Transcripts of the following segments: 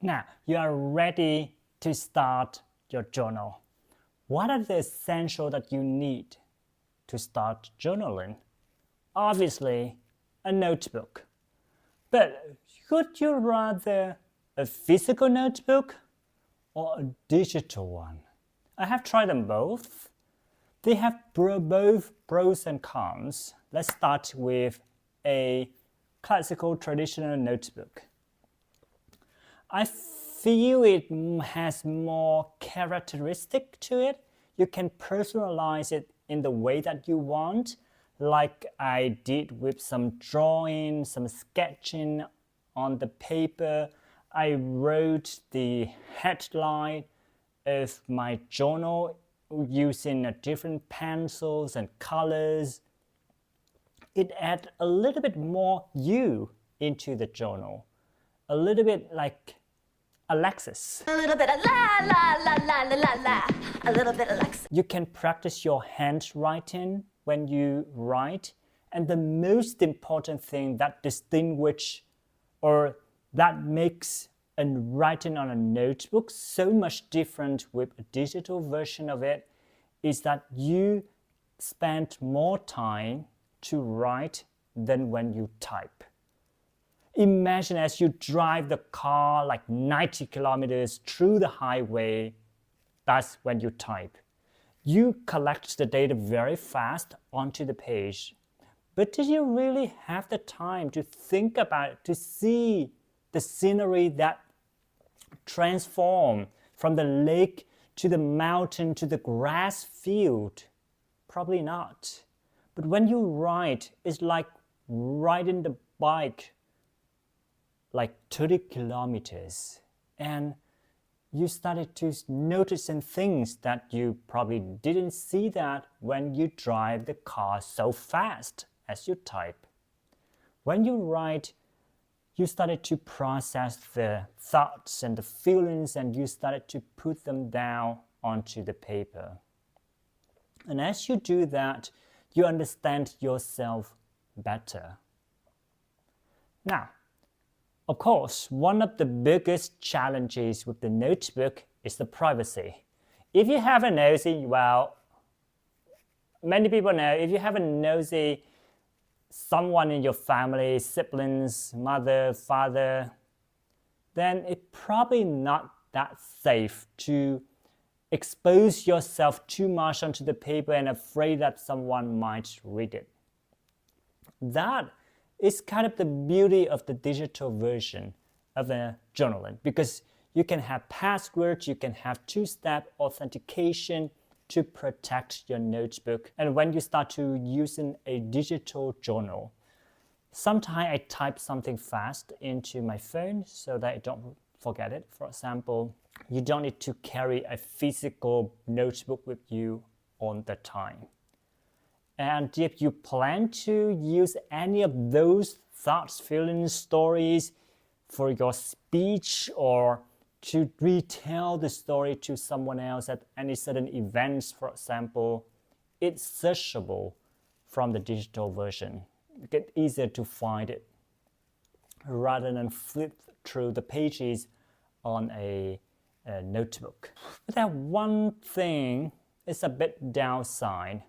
Now, you are ready to start your journal. What are the essentials that you need to start journaling? Obviously, a notebook. But would you rather a physical notebook or a digital one? I have tried them both. They have both pros and cons. Let's start with a classical traditional notebook. I feel it has more characteristic to it. You can personalize it in the way that you want, like I did with some drawing, some sketching on the paper. I wrote the headline of my journal using different pencils and colors. It adds a little bit more you into the journal, a little bit like Alexis. A little bit of la la la la la la la. A little bit of Alexis. You can practice your handwriting when you write, and the most important thing that distinguishes or that makes a writing on a notebook so much different with a digital version of it is that you spend more time to write than when you type. Imagine as you drive the car like 90 kilometers through the highway, that's when you type. You collect the data very fast onto the page. But do you really have the time to think about it, to see the scenery that transform from the lake to the mountain to the grass field? Probably not. But when you write, it's like riding the bike like 30 kilometers, and you started to notice some things that you probably didn't see that when you drive the car so fast as you type. When you write, you started to process the thoughts and the feelings, and you started to put them down onto the paper. And as you do that, you understand yourself better. Now, of course, one of the biggest challenges with the notebook is the privacy. If you have a nosy, well, many people know, if you have a nosy someone in your family, siblings, mother, father, then it's probably not that safe to expose yourself too much onto the paper and afraid that someone might read it. That is kind of the beauty of the digital version of the journaling, because you can have passwords, you can have two-step authentication to protect your notebook. And when you start to using a digital journal, sometimes I type something fast into my phone so that I don't forget it. For example, you don't need to carry a physical notebook with you all the time. And if you plan to use any of those thoughts, feelings, stories for your speech or to retell the story to someone else at any certain events, for example, it's searchable from the digital version. It gets easier to find it rather than flip through the pages on a notebook. But that one thing is a bit downside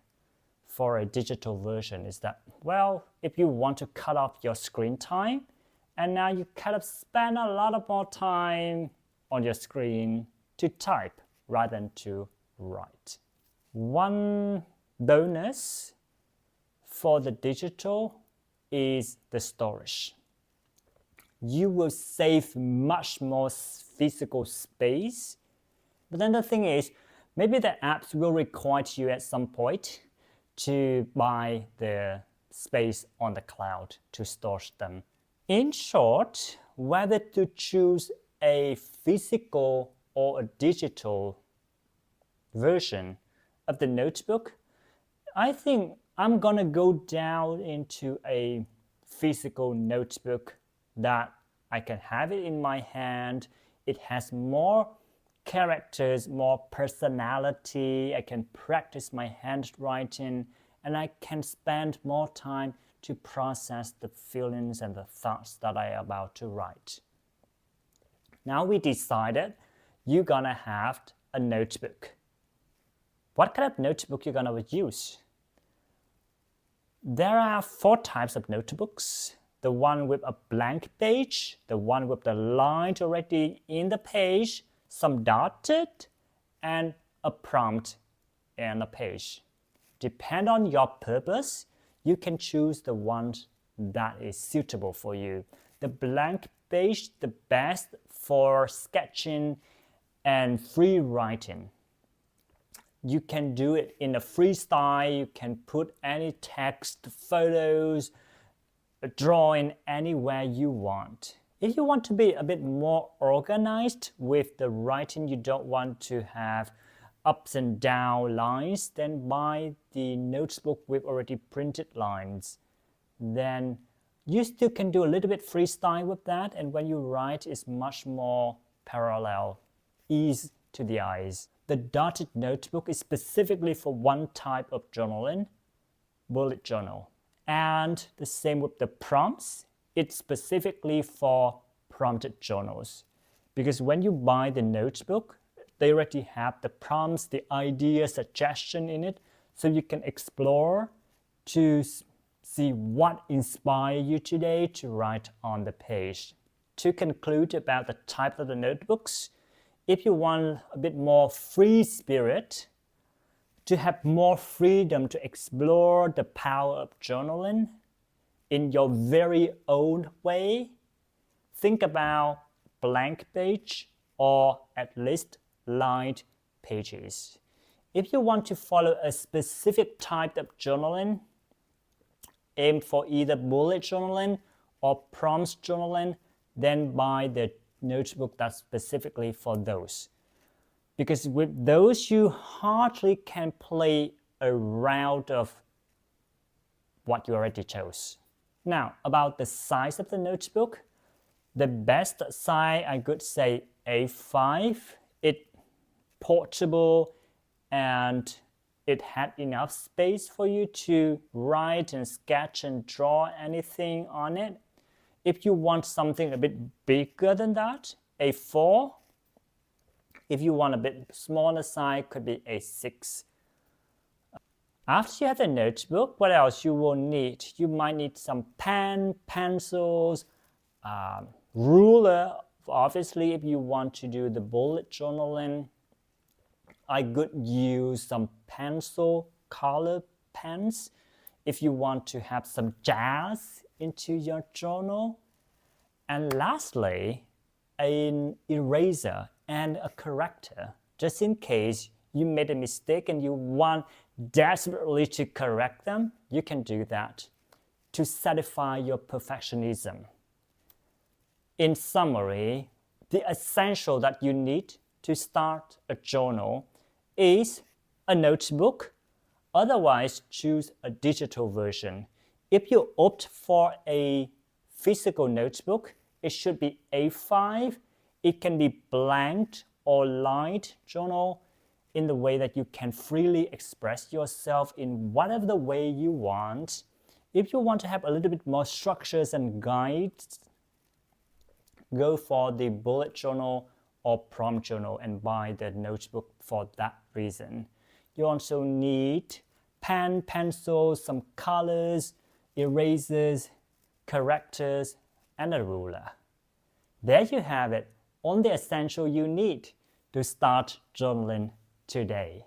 for a digital version is that, well, if you want to cut off your screen time, and now you kind of spend a lot of more time on your screen to type rather than to write. One bonus for the digital is the storage. You will save much more physical space, but then the thing is, maybe the apps will require you at some point to buy the space on the cloud to store them. In short, whether to choose a physical or a digital version of the notebook, I think I'm gonna go down into a physical notebook that I can have it in my hand. It has more characters, more personality. I can practice my handwriting, and I can spend more time to process the feelings and the thoughts that I am about to write. Now we decided you're gonna have a notebook. What kind of notebook you're gonna use? There are 4 types of notebooks. The one with a blank page, the one with the line already in the page, some dotted, and a prompt and a page. Depend on your purpose, you can choose the one that is suitable for you. The blank page, the best for sketching and free writing. You can do it in a freestyle, you can put any text, photos, drawing anywhere you want. If you want to be a bit more organized with the writing, you don't want to have ups and down lines, then buy the notebook with already printed lines. Then you still can do a little bit freestyle with that, and when you write, it's much more parallel, ease to the eyes. The dotted notebook is specifically for one type of journaling, bullet journal. And the same with the prompts, it's specifically for prompted journals. Because when you buy the notebook, they already have the prompts, the idea, suggestion in it, so you can explore to see what inspired you today to write on the page. To conclude about the type of the notebooks, if you want a bit more free spirit, to have more freedom to explore the power of journaling in your very own way, think about blank page or at least lined pages. If you want to follow a specific type of journaling, aim for either bullet journaling or prompts journaling, then buy the notebook that's specifically for those. Because with those, you hardly can play around of what you already chose. Now, about the size of the notebook, the best size I could say A5. It's portable and it had enough space for you to write and sketch and draw anything on it. If you want something a bit bigger than that, A4. If you want a bit smaller size, could be A6. After you have the notebook, what else you will need? You might need some pen, pencils, ruler. Obviously, if you want to do the bullet journaling, I could use some pencil color pens. If you want to have some jazz into your journal. And lastly, an eraser and a corrector, just in case you made a mistake and you want desperately to correct them, you can do that to satisfy your perfectionism. In summary, the essential that you need to start a journal is a notebook. Otherwise, choose a digital version. If you opt for a physical notebook, it should be A5. It can be blanked or lined journal in the way that you can freely express yourself in whatever the way you want. If you want to have a little bit more structures and guides, go for the bullet journal or prompt journal and buy the notebook for that reason. You also need pen, pencils, some colors, erasers, correctors, and a ruler. There you have it, all the essential you need to start journaling today.